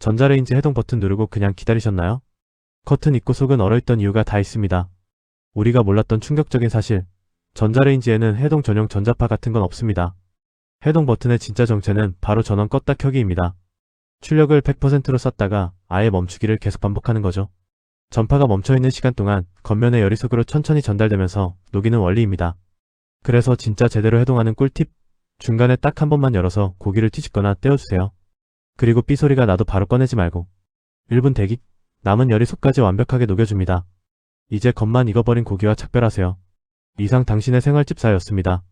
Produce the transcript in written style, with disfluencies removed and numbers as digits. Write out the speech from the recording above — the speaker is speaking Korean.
전자레인지 해동 버튼 누르고 그냥 기다리셨나요? 겉은 익고 속은 얼어있던 이유가 다 있습니다. 우리가 몰랐던 충격적인 사실, 전자레인지에는 해동 전용 전자파 같은 건 없습니다. 해동 버튼의 진짜 정체는 바로 전원 껐다 켜기입니다. 출력을 100%로 썼다가 아예 멈추기를 계속 반복하는 거죠. 전파가 멈춰있는 시간 동안 겉면의 열이 속으로 천천히 전달되면서 녹이는 원리입니다. 그래서 진짜 제대로 해동하는 꿀팁, 중간에 딱 한 번만 열어서 고기를 뒤집거나 떼어주세요. 그리고 삐소리가 나도 바로 꺼내지 말고 1분 대기, 남은 열이 속까지 완벽하게 녹여줍니다. 이제 겉만 익어버린 고기와 착별하세요. 이상 당신의 생활집사였습니다.